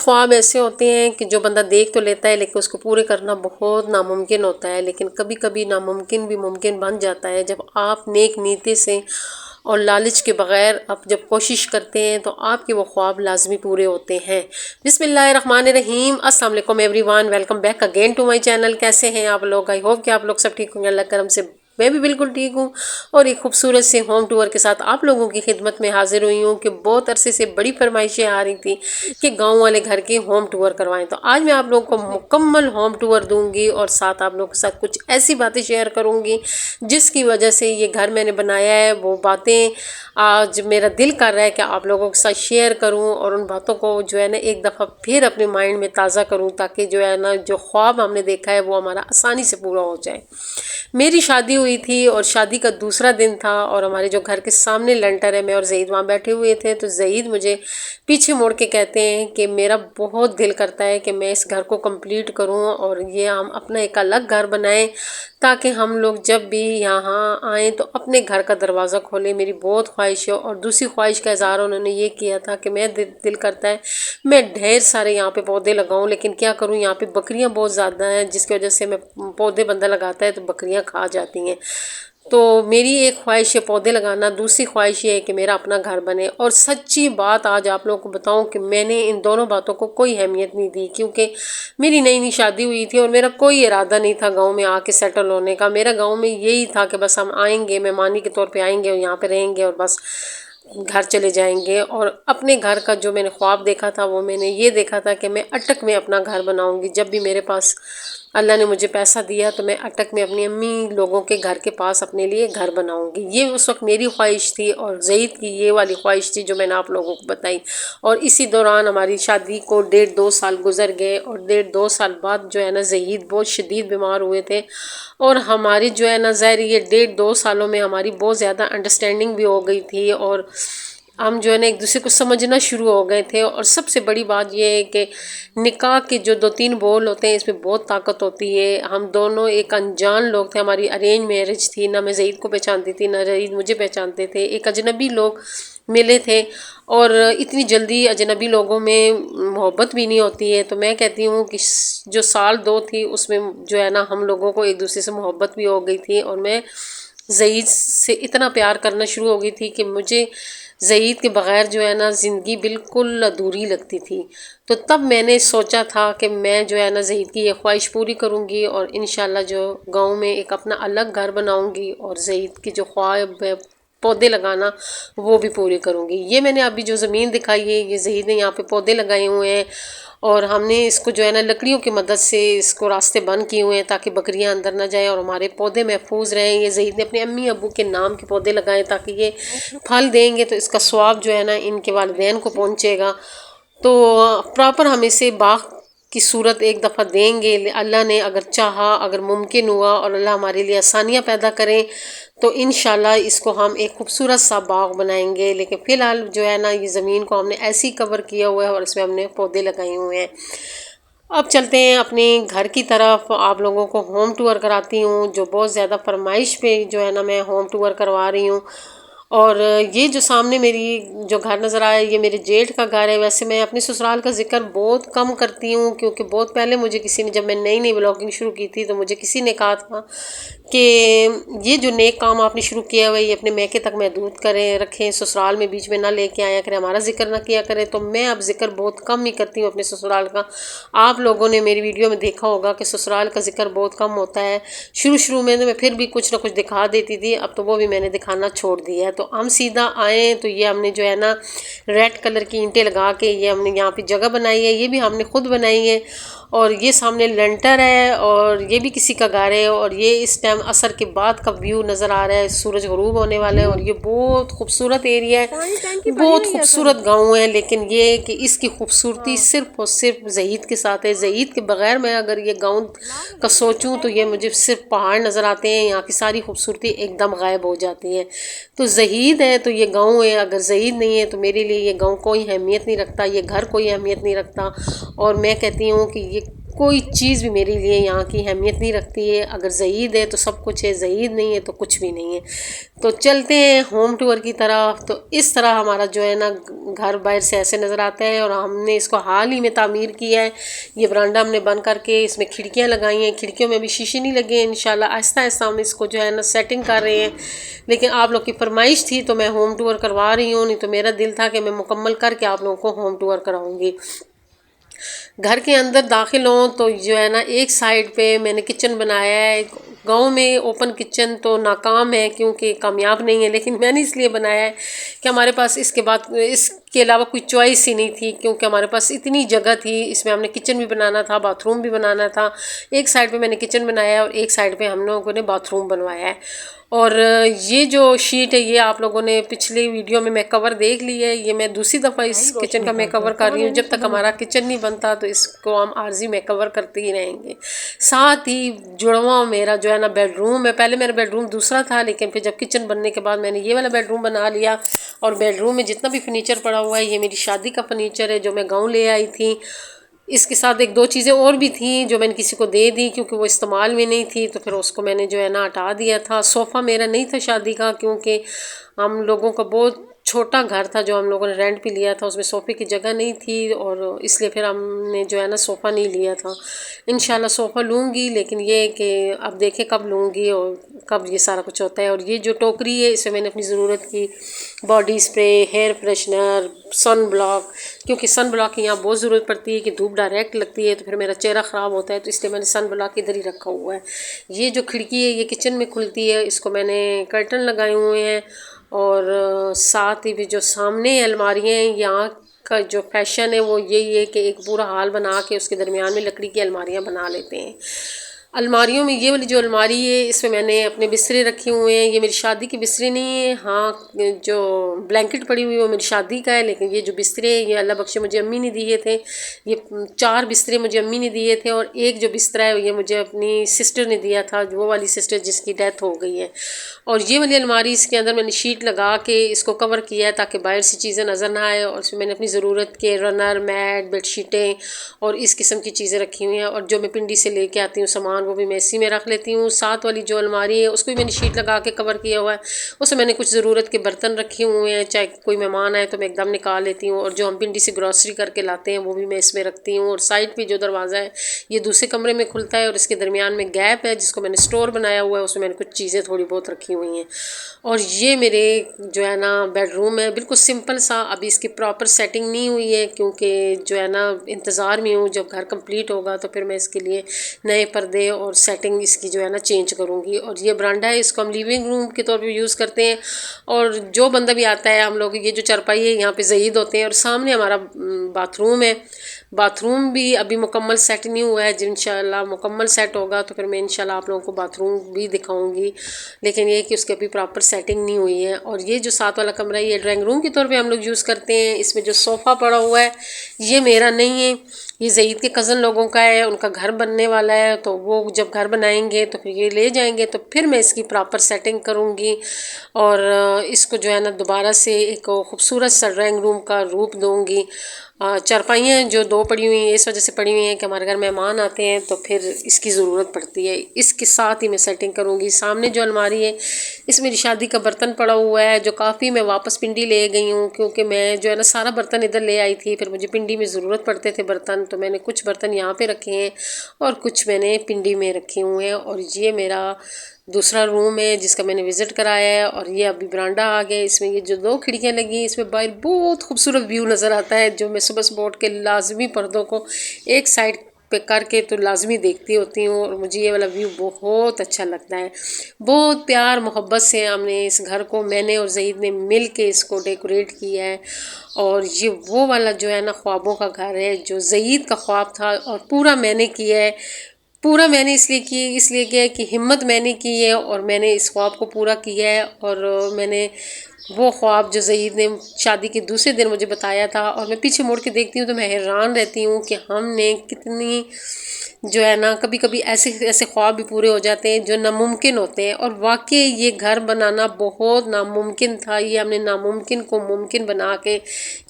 ख्वाब ऐसे होते हैं कि जो बंदा देख तो लेता है लेकिन उसको पूरे करना बहुत नामुमकिन होता है, लेकिन कभी कभी नामुमकिन भी मुमकिन बन जाता है जब आप नेक नीयत से और लालच के बगैर आप जब कोशिश करते हैं तो आपके वो ख्वाब लाजमी पूरे होते हैं। बिस्मिल्लाहिर्रहमानिर्रहीम, अस्सलाम वालेकुम everyone, welcome back again to my channel. कैसे हैं आप लोग? आई होप कि आप लोग सब ठीक होंगे, अल्लाह करम से मैं भी बिल्कुल ठीक हूँ। और एक खूबसूरत से होम टूर के साथ आप लोगों की खिदमत में हाजिर हुई हूँ कि बहुत अरसे से बड़ी फरमाइशें आ रही थी कि गांव वाले घर के होम टूर करवाएं, तो आज मैं आप लोगों को मुकम्मल होम टूर दूंगी और साथ आप लोगों के साथ कुछ ऐसी बातें शेयर करूंगी जिसकी वजह से ये घर मैंने बनाया है, वो बातें आज मेरा दिल कर रहा है कि आप लोगों के साथ शेयर करूं और उन बातों को जो है ना एक दफ़ा फिर अपने माइंड में ताज़ा करूं, ताकि जो है ना जो ख्वाब हमने देखा है वो हमारा आसानी से पूरा हो जाए। मेरी शादी हुई थी और शादी का दूसरा दिन था और हमारे जो घर के सामने लेंटर है, मैं और जईद वहाँ बैठे हुए थे, तो जईद मुझे पीछे मोड़ के कहते हैं कि मेरा बहुत दिल करता है कि मैं इस घर को कंप्लीट करूं और ये हम अपना एक अलग घर बनाएं ताकि हम लोग जब भी यहाँ आएँ तो अपने घर का दरवाज़ा खोलें। मेरी बहुत ख्वाहिश है। और दूसरी ख्वाहिश का इज़हार उन्होंने ये किया था कि मैं दिल करता है मैं ढेर सारे यहाँ पे पौधे लगाऊं, लेकिन क्या करूँ यहाँ पे बकरियाँ बहुत ज़्यादा हैं जिसकी वजह से मैं पौधे बंदा लगाता है तो बकरियाँ खा जाती हैं। तो मेरी एक ख्वाहिश है पौधे लगाना, दूसरी ख्वाहिश ये है कि मेरा अपना घर बने। और सच्ची बात आज आप लोगों को बताऊं कि मैंने इन दोनों बातों को कोई अहमियत नहीं दी, क्योंकि मेरी नई नई शादी हुई थी और मेरा कोई इरादा नहीं था गांव में आके सेटल होने का। मेरा गांव में यही था कि बस हम आएंगे, मेहमानी के तौर पे आएंगे और यहाँ पे रहेंगे और बस घर चले जाएंगे। और अपने घर का जो मैंने ख्वाब देखा था वो मैंने ये देखा था कि मैं अटक में अपना घर बनाऊंगी। जब भी मेरे पास अल्लाह ने मुझे पैसा दिया तो मैं अटक में अपनी अम्मी लोगों के घर के पास अपने लिए घर बनाऊंगी। ये उस वक्त मेरी ख्वाहिश थी और ज़ईद की ये वाली ख्वाहिश थी जो मैंने आप लोगों को बताई। और इसी दौरान हमारी शादी को 1.5-2 साल गुजर गए और 1.5-2 साल बाद जो है ना ज़ईद बहुत शदीद बीमार हुए थे और हमारी जो है ना ज़ाहिर ये 1.5-2 सालों में हमारी बहुत ज़्यादा अंडरस्टैंडिंग भी हो गई थी और हम जो है ना एक दूसरे को समझना शुरू हो गए थे। और सबसे बड़ी बात यह है कि निकाह के जो 2-3 बोल होते हैं इसमें बहुत ताकत होती है। हम दोनों एक अनजान लोग थे, हमारी अरेंज मैरिज थी, ना मैं ज़ईद को पहचानती थी ना ज़ईद मुझे पहचानते थे। एक अजनबी लोग मिले थे और इतनी जल्दी अजनबी लोगों में मोहब्बत भी नहीं होती है। तो मैं कहती हूँ कि जो साल 2 थी उसमें जो है ना हम लोगों को एक दूसरे से मोहब्बत भी हो गई थी और मैं ज़ईद से इतना प्यार करना शुरू हो गई थी कि मुझे ज़ईद के बग़ैर जो है ना ज़िंदगी बिल्कुल अधूरी लगती थी। तो तब मैंने सोचा था कि मैं जो है ना ज़ईद की ये ख्वाहिश पूरी करूँगी और इंशाल्लाह जो गांव में एक अपना अलग घर बनाऊँगी और ज़ईद की जो ख्वाब है पौधे लगाना वो भी पूरे करूँगी। ये मैंने अभी जो ज़मीन दिखाई है ये ज़ईद ने यहाँ पे पौधे लगाए हुए हैं और हमने इसको जो है ना लकड़ियों की मदद से इसको रास्ते बंद किए हुए हैं ताकि बकरियां अंदर ना जाए और हमारे पौधे महफूज रहें। ये ज़ईद ने अपने अम्मी अब्बू के नाम के पौधे लगाए ताकि ये फल देंगे तो इसका स्वाब जो है ना इनके वालिदैन को पहुंचेगा। तो प्रॉपर हम इसे बाग की सूरत एक दफ़ा देंगे, अल्लाह ने अगर चाहा, अगर मुमकिन हुआ और अल्लाह हमारे लिए आसानियाँ पैदा करें तो इंशाल्लाह इसको हम एक खूबसूरत सा बाग बनाएंगे। लेकिन फ़िलहाल जो है ना ये ज़मीन को हमने ऐसे ही कवर किया हुआ है और इसमें हमने पौधे लगाए हुए हैं। अब चलते हैं अपने घर की तरफ, आप लोगों को होम टूर कराती हूँ जो बहुत ज़्यादा फरमाइश पे जो है ना मैं होम टूर करवा रही हूँ। और ये जो सामने मेरी जो घर नज़र आया ये मेरे जेठ का घर है। वैसे मैं अपने ससुराल का जिक्र बहुत कम करती हूँ क्योंकि बहुत पहले मुझे किसी ने, जब मैं नई नई ब्लॉगिंग शुरू की थी तो मुझे किसी ने कहा था कि ये जो नेक काम आपने शुरू किया हुआ है ये अपने मैके तक महदूद करें, रखें, ससुराल में बीच में ना लेके आया करें, हमारा जिक्र ना किया करें। तो मैं अब जिक्र बहुत कम ही करती हूँ अपने ससुराल का। आप लोगों ने मेरी वीडियो में देखा होगा कि ससुराल का जिक्र बहुत कम होता है। शुरू में तो मैं फिर भी कुछ ना कुछ दिखा देती थी, अब तो वो भी मैंने दिखाना छोड़ दिया है। तो हम सीधा आए तो ये हमने जो है ना रेड कलर की ईंटें लगा के ये हमने यहाँ पे जगह बनाई है, ये भी हमने खुद बनाई है। और ये सामने लेंटर है और ये भी किसी का घर है। और ये इस टाइम असर के बाद का व्यू नज़र आ रहा है, सूरज गरूब होने वाला है और ये बहुत खूबसूरत एरिया है, बहुत खूबसूरत गांव है। लेकिन ये कि इसकी खूबसूरती सिर्फ और सिर्फ ज़ईद के साथ है। ज़ईद के बगैर मैं अगर ये गांव का सोचूं तो ये मुझे सिर्फ पहाड़ नज़र आते हैं, यहाँ की सारी खूबसूरती एकदम गायब हो जाती है। तो ज़ईद है तो ये गाँव है, अगर ज़ईद नहीं है तो मेरे लिए ये गाँव कोई अहमियत नहीं रखता, ये घर कोई अहमियत नहीं रखता। और मैं कहती हूँ कि ये कोई चीज़ भी मेरे लिए यहाँ की अहमियत नहीं रखती है। अगर ज़ईद है तो सब कुछ है, ज़ईद नहीं है तो कुछ भी नहीं है। तो चलते हैं होम टूर की तरफ। तो इस तरह हमारा जो है ना घर बाहर से ऐसे नज़र आता है और हमने इसको हाल ही में तामीर किया है। ये बरांडा हमने बंद करके इसमें खिड़कियाँ लगाई हैं, खिड़कियों में भी शीशे नहीं लगे हैं। इंशाल्लाह आहिस्ता आहिस्ता हम इसको जो है ना सेटिंग कर रहे हैं। लेकिन आप लोग की फरमाइश थी तो मैं होम टूर करवा रही हूँ, नहीं तो मेरा दिल था कि मैं मुकम्मल करके आप लोगों को होम टूर कराऊंगी। घर के अंदर दाखिल हों तो जो है ना एक साइड पे मैंने किचन बनाया है। गांव में ओपन किचन तो नाकाम है क्योंकि कामयाब नहीं है, लेकिन मैंने इसलिए बनाया है कि हमारे पास इसके अलावा कोई चॉइस ही नहीं थी, क्योंकि हमारे पास इतनी जगह थी। इसमें हमने किचन भी बनाना था, बाथरूम भी बनाना था। एक साइड पे मैंने किचन बनाया है और एक साइड पे हम लोगों ने बाथरूम बनवाया है। और ये जो शीट है ये आप लोगों ने पिछली वीडियो में मैं कवर देख ली है। ये मैं दूसरी दफ़ा इस किचन का मैं कवर कर रही हूँ। जब तक हमारा किचन नहीं बनता तो इसको हम आर्जी में कवर करते ही रहेंगे। साथ ही जुड़वा मेरा जो है ना बेडरूम है। पहले मेरा बेडरूम दूसरा था, लेकिन फिर जब किचन बनने के बाद मैंने ये वाला बेडरूम बना लिया। और बेडरूम में जितना भी फर्नीचर पड़ा हुआ है ये मेरी शादी का फर्नीचर है जो मैं गाँव ले आई थी। इसके साथ एक दो चीज़ें और भी थी जो मैंने किसी को दे दी क्योंकि वो इस्तेमाल में नहीं थी, तो फिर उसको मैंने जो है ना हटा दिया था। सोफ़ा मेरा नहीं था शादी का, क्योंकि हम लोगों का बहुत छोटा घर था जो हम लोगों ने रेंट पे लिया था, उसमें सोफ़े की जगह नहीं थी और इसलिए फिर हमने जो है ना सोफ़ा नहीं लिया था। इंशाल्लाह सोफ़ा लूँगी, लेकिन ये कि अब देखें कब लूँगी और कब ये सारा कुछ होता है। और ये जो टोकरी है इसमें मैंने अपनी ज़रूरत की body spray, hair freshener, sun block, क्योंकि सन ब्लॉक की यहाँ बहुत ज़रूरत पड़ती है कि धूप डायरेक्ट लगती है तो फिर मेरा चेहरा ख़राब होता है, तो इसलिए मैंने सन ब्लॉक इधर ही रखा हुआ है। ये जो खिड़की है ये किचन में खुलती है, इसको मैंने कर्टन लगाए हुए हैं। और साथ ही भी जो सामने अलमारियाँ हैं यहाँ का जो फैशन है वो यही है कि एक पूरा हाल बना के उसके दरमियान में लकड़ी की अलमारियाँ बना लेते हैं। अलमारियों में ये वाली जो अलमारी है इसमें मैंने अपने बिस्तरे रखे हुए हैं। ये मेरी शादी की बिस्तरे नहीं है, हाँ जो ब्लैंकेट पड़ी हुई है वो मेरी शादी का है, लेकिन ये जो बिस्तरे हैं ये अल्लाह बख्शे मुझे अम्मी ने दिए थे। ये 4 बिस्तरे मुझे अम्मी ने दिए थे और एक जो बिस्तरा है ये मुझे अपनी सिस्टर ने दिया था, वो वाली सिस्टर जिसकी डेथ हो गई है। और ये वाली अलमारी इसके अंदर मैंने शीट लगा के इसको कवर किया है ताकि बाहर से चीज़ें नज़र ना आए। और इसमें मैंने अपनी ज़रूरत के रनर, मैट, बेडशीटें और इस किस्म की चीज़ें रखी हुई हैं। और जो मैं पिंडी से लेके आती हूँ सामान वो भी मैं इसी में रख लेती हूँ। साथ वाली जो अलमारी है उसको भी मैंने शीट लगा के कवर किया हुआ है। उसमें मैंने कुछ ज़रूरत के बर्तन रखे हुए हैं, चाहे कोई मेहमान आए तो मैं एकदम निकाल लेती हूँ। और जो हम पिंडी से ग्रॉसरी करके लाते हैं वो भी मैं इसमें रखती हूँ। और साइड पे जो दरवाज़ा है ये दूसरे कमरे में खुलता है और इसके दरमियान में गैप है जिसको मैंने स्टोर बनाया हुआ है, उसमें मैंने कुछ चीज़ें थोड़ी बहुत रखी हुई हैं। और ये मेरे जो है ना बेडरूम है, बिल्कुल सिंपल सा। अभी इसकी प्रॉपर सेटिंग नहीं हुई है क्योंकि जो है ना इंतज़ार में हूँ, जब घर कंप्लीट होगा तो फिर मैं इसके लिए नए पर्दे और सेटिंग इसकी जो है ना चेंज करूँगी। और ये बरांडा है, इसको हम लिविंग रूम के तौर पे यूज़ करते हैं। और जो बंदा भी आता है हम लोग, ये जो चारपाई है यहाँ पे ज़ईद होते हैं। और सामने हमारा बाथरूम है। बाथरूम भी अभी मुकम्मल सेट नहीं हुआ है, जब इंशाल्लाह मुकम्मल सेट होगा तो फिर मैं इंशाल्लाह आप लोगों को बाथरूम भी दिखाऊंगी, लेकिन ये कि उसकी अभी प्रॉपर सेटिंग नहीं हुई है। और ये जो साथ वाला कमरा है ये ड्राइंग रूम के तौर पे हम लोग यूज़ करते हैं। इसमें जो सोफ़ा पड़ा हुआ है ये मेरा नहीं है, ये ज़ईद के कज़न लोगों का है, उनका घर बनने वाला है, तो वो जब घर बनाएंगे तो फिर ये ले जाएंगे तो फिर मैं इसकी प्रॉपर सेटिंग करूँगी और इसको जो है ना दोबारा से एक खूबसूरत सा ड्राइंग रूम का रूप दूँगी। चारपाइयाँ जो 2 पड़ी हुई हैं इस वजह से पड़ी हुई हैं कि हमारे घर मेहमान आते हैं तो फिर इसकी ज़रूरत पड़ती है। इसके साथ ही मैं सेटिंग करूँगी। सामने जो अलमारी है इसमें मेरी शादी का बर्तन पड़ा हुआ है जो काफ़ी मैं वापस पिंडी ले गई हूँ, क्योंकि मैं जो है ना सारा बर्तन इधर ले आई थी, फिर मुझे पिंडी में ज़रूरत पड़ते थे बर्तन, तो मैंने कुछ बर्तन यहाँ पे रखे हैं और कुछ मैंने पिंडी में रखे हुए हैं। और ये मेरा दूसरा रूम है जिसका मैंने विज़िट कराया है। और ये अभी बरांडा आ गया, इसमें ये जो 2 खिड़कियाँ लगी इसमें बाहर बहुत खूबसूरत व्यू नज़र आता है, जो मैं सुबह सुबह उठ के लाजमी पर्दों को एक साइड पे करके तो लाजमी देखती होती हूँ। और मुझे ये वाला व्यू बहुत अच्छा लगता है। बहुत प्यार मोहब्बत से हमने इस घर को, मैंने और ज़ईद ने मिल के इसको डेकोरेट किया है। और ये वो वाला जो है ना ख्वाबों का घर है जो ज़ईद का ख्वाब था और पूरा मैंने किया है। पूरा मैंने इसलिए किया है कि हिम्मत मैंने की है और मैंने इस ख्वाब को पूरा किया है। और मैंने वो ख्वाब जो ज़ईद ने शादी के दूसरे दिन मुझे बताया था, और मैं पीछे मुड़ के देखती हूँ तो मैं हैरान रहती हूँ कि हमने कितनी जो है ना कभी कभी ऐसे ऐसे ख्वाब भी पूरे हो जाते हैं जो नामुमकिन होते हैं। और वाकई ये घर बनाना बहुत नामुमकिन था। ये हमने नामुमकिन को मुमकिन बना के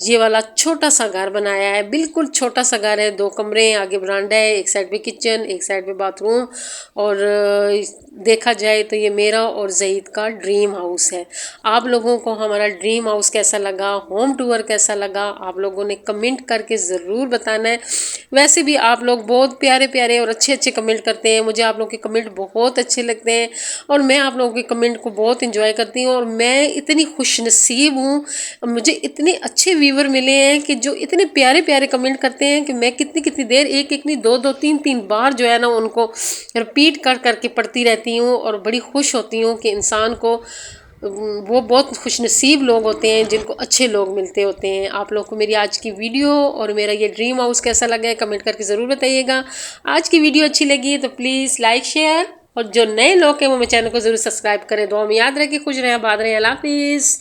ये वाला छोटा सा घर बनाया है। बिल्कुल छोटा सा घर है, 2 कमरे, आगे बरामदा है, एक साइड पे किचन, एक साइड पे बाथरूम। और देखा जाए तो ये मेरा और ज़ईद का ड्रीम हाउस है। आप लोगों को हमारा ड्रीम हाउस कैसा लगा, होम टूर कैसा लगा, आप लोगों ने कमेंट करके ज़रूर बताना है। वैसे भी आप लोग बहुत प्यारे प्यारे और अच्छे अच्छे कमेंट करते हैं, मुझे आप लोगों के कमेंट बहुत अच्छे लगते हैं और मैं आप लोगों के कमेंट को बहुत इंजॉय करती हूँ। और मैं इतनी खुशनसीब हूँ, मुझे इतने अच्छे व्यूवर मिले हैं कि जो इतने प्यारे प्यारे कमेंट करते हैं कि मैं कितनी कितनी देर, एक एक नहीं, 2 2 3 3 बार जो है ना उनको रिपीट कर करके पढ़ती रहती हूँ। और बड़ी खुश होती हूँ कि इंसान को, वो बहुत खुशनसीब लोग होते हैं जिनको अच्छे लोग मिलते होते हैं। आप लोग को मेरी आज की वीडियो और मेरा ये ड्रीम हाउस कैसा लगा है कमेंट करके ज़रूर बताइएगा। आज की वीडियो अच्छी लगी तो प्लीज़ लाइक शेयर, और जो नए लोग हैं वो मेरे चैनल को ज़रूर सब्सक्राइब करें। दुआ में याद रखें, खुश रहें, आबाद रहें। अल्लाह हाफिज़।